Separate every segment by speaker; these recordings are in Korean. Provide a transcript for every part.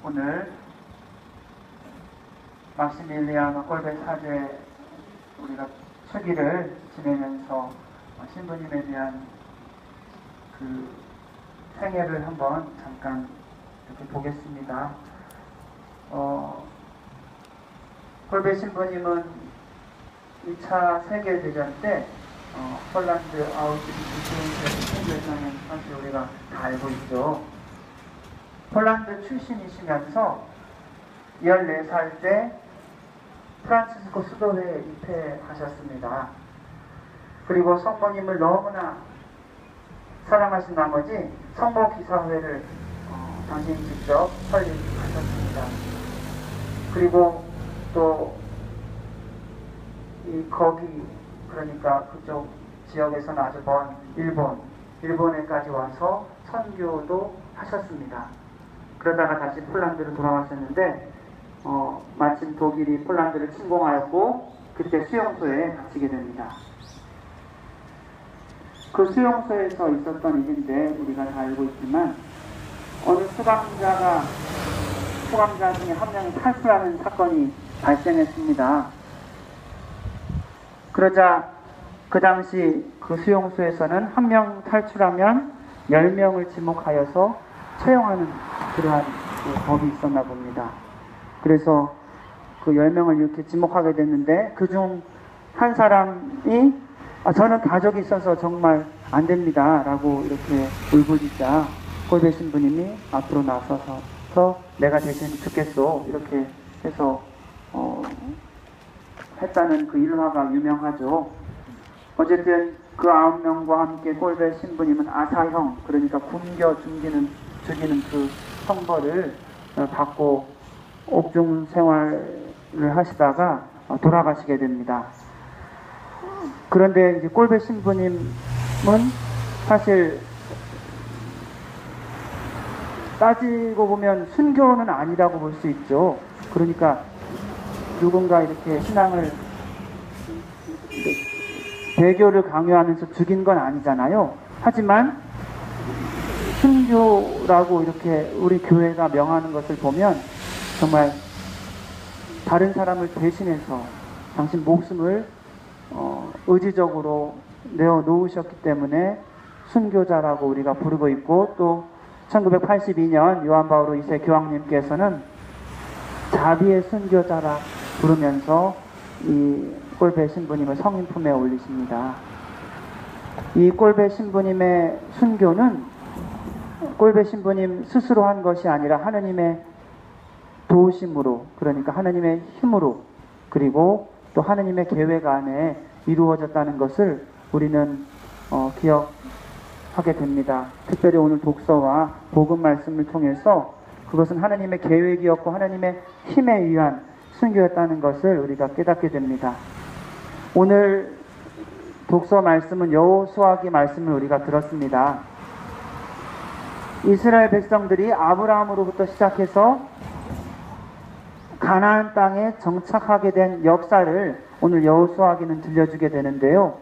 Speaker 1: 오늘 막시밀리아노 꼴베 사제 우리가 추기를 지내면서 신부님에 대한 그 생애를 한번 잠깐 이렇게 보겠습니다. 꼴베 신부님은 2차 세계대전 때 폴란드 아우슈비츠 총대전은 사실 우리가 다 알고 있죠. 폴란드 출신이시면서 14살 때 프란치스코 수도회에 입회하셨습니다. 그리고 성모님을 너무나 사랑하신 나머지 성모기사회를 당신이 직접 설립하셨습니다. 그리고 또 거기 그러니까 그쪽 지역에서는 아주 먼 일본에까지 와서 선교도 하셨습니다. 그러다가 다시 폴란드로 돌아가셨는데 마침 독일이 폴란드를 침공하였고 그때 수용소에 갇히게 됩니다. 그 수용소에서 있었던 일인데 우리가 다 알고 있지만 어느 수감자 중에 한 명이 탈출하는 사건이 발생했습니다. 그러자 그 당시 그 수용소에서는 한 명 탈출하면 10명을 지목하여서 처형하는 그러한 법이 있었나 봅니다. 그래서 그 10명을 이렇게 지목하게 됐는데 그중 한 사람이 저는 가족이 있어서 정말 안 됩니다 라고 이렇게 울부짖자 꼴베 신부님이 앞으로 나서서 내가 대신 죽겠소 이렇게 해서 했다는 그 일화가 유명하죠. 어쨌든 그 9명과 함께 꼴베 신부님은 아사형 그러니까 굶겨 죽이는 그 형벌을 받고 옥중 생활을 하시다가 돌아가시게 됩니다. 그런데 이제 꼴베 신부님은 사실 따지고 보면 순교는 아니라고 볼 수 있죠. 그러니까 누군가 이렇게 신앙을 배교를 강요하면서 죽인 건 아니잖아요. 하지만 순교라고 이렇게 우리 교회가 명하는 것을 보면 정말 다른 사람을 대신해서 당신 목숨을 의지적으로 내어놓으셨기 때문에 순교자라고 우리가 부르고 있고 또 1982년 요한 바오로 2세 교황님께서는 자비의 순교자라 부르면서 이 꼴베 신부님을 성인 품에 올리십니다. 이 꼴베 신부님의 순교는 꼴베 신부님 스스로 한 것이 아니라 하느님의 도우심으로 그러니까 하느님의 힘으로 그리고 또 하느님의 계획 안에 이루어졌다는 것을 우리는 기억하게 됩니다. 특별히 오늘 독서와 복음 말씀을 통해서 그것은 하느님의 계획이었고 하느님의 힘에 의한 순교였다는 것을 우리가 깨닫게 됩니다. 오늘 독서 말씀은 여호수아기 말씀을 우리가 들었습니다. 이스라엘 백성들이 아브라함으로부터 시작해서 가나안 땅에 정착하게 된 역사를 오늘 여호수아기는 들려주게 되는데요.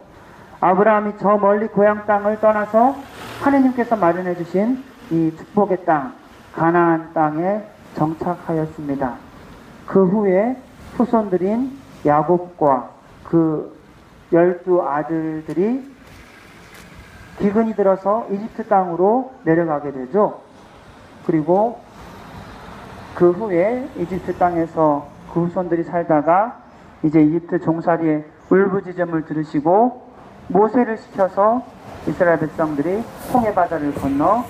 Speaker 1: 아브라함이 저 멀리 고향 땅을 떠나서 하느님께서 마련해 주신 이 축복의 땅 가나안 땅에 정착하였습니다. 그 후에 후손들인 야곱과 그 12아들들이 기근이 들어서 이집트 땅으로 내려가게 되죠. 그리고 그 후에 이집트 땅에서 그 후손들이 살다가 이제 이집트 종살이의 울부짖음을 들으시고 모세를 시켜서 이스라엘 백성들이 홍해 바다를 건너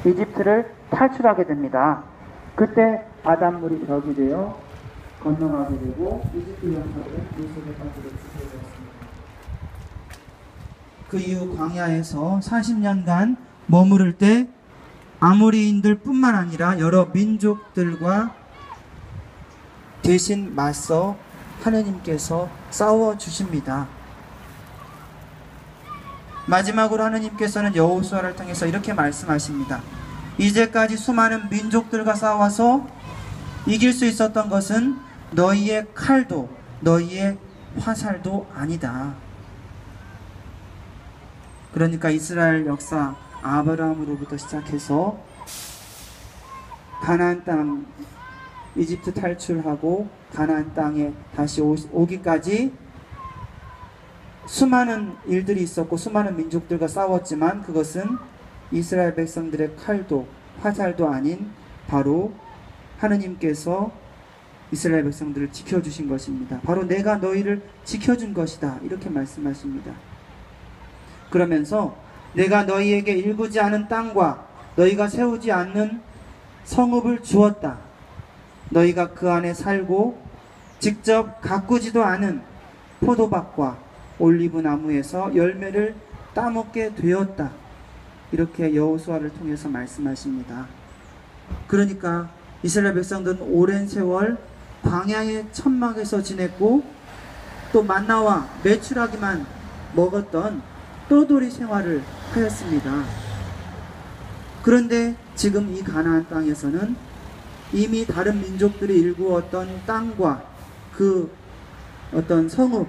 Speaker 1: 이집트를 탈출하게 됩니다. 그때 바닷물이 벽이 되어 건너가게 되고 이집트 영토를 모세를 가지고 지게 되었습니다. 그 이후 광야에서 40년간 머무를 때 아모리인들 뿐만 아니라 여러 민족들과 대신 맞서 하느님께서 싸워주십니다. 마지막으로 하느님께서는 여호수아를 통해서 이렇게 말씀하십니다. 이제까지 수많은 민족들과 싸워서 이길 수 있었던 것은 너희의 칼도 너희의 화살도 아니다. 그러니까 이스라엘 역사 아브라함으로부터 시작해서 가나안 땅 이집트 탈출하고 가나안 땅에 다시 오기까지 수많은 일들이 있었고 수많은 민족들과 싸웠지만 그것은 이스라엘 백성들의 칼도 화살도 아닌 바로 하느님께서 이스라엘 백성들을 지켜주신 것입니다. 바로 내가 너희를 지켜준 것이다, 이렇게 말씀하십니다. 그러면서 내가 너희에게 일구지 않은 땅과 너희가 세우지 않는 성읍을 주었다. 너희가 그 안에 살고 직접 가꾸지도 않은 포도밭과 올리브 나무에서 열매를 따먹게 되었다. 이렇게 여호수아를 통해서 말씀하십니다. 그러니까 이스라엘 백성들은 오랜 세월 광야의 천막에서 지냈고 또 만나와 메추라기만 먹었던 떠돌이 생활을 하였습니다. 그런데 지금 이 가나안 땅에서는 이미 다른 민족들이 일구었던 땅과 그 어떤 성읍,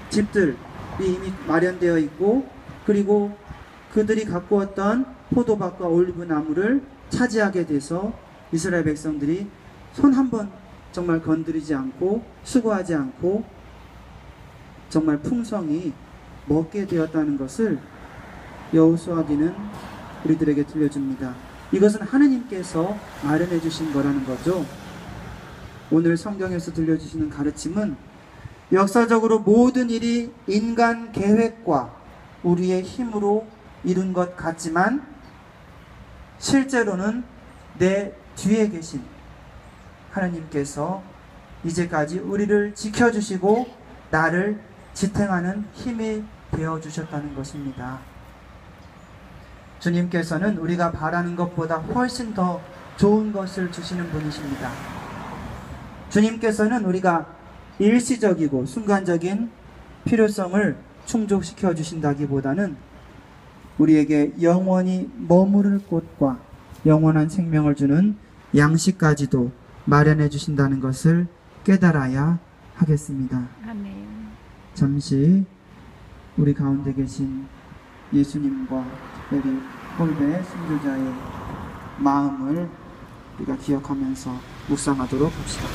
Speaker 1: 집들이 이미 마련되어 있고, 그리고 그들이 가꾸었던 포도밭과 올리브 나무를 차지하게 돼서 이스라엘 백성들이 손 한 번 정말 건드리지 않고 수고하지 않고 정말 풍성히 먹게 되었다는 것을 여호수아기는 우리들에게 들려줍니다. 이것은 하느님께서 마련해 주신 거라는 거죠. 오늘 성경에서 들려주시는 가르침은 역사적으로 모든 일이 인간 계획과 우리의 힘으로 이룬 것 같지만 실제로는 내 뒤에 계신 하느님께서 이제까지 우리를 지켜주시고 나를 지탱하는 힘이 되어주셨다는 것입니다. 주님께서는 우리가 바라는 것보다 훨씬 더 좋은 것을 주시는 분이십니다. 주님께서는 우리가 일시적이고 순간적인 필요성을 충족시켜 주신다기보다는 우리에게 영원히 머무를 곳과 영원한 생명을 주는 양식까지도 마련해 주신다는 것을 깨달아야 하겠습니다.
Speaker 2: 아멘.
Speaker 1: 잠시 우리 가운데 계신 예수님과 특별히 홀배 순교자의 마음을 우리가 기억하면서 묵상하도록 합시다.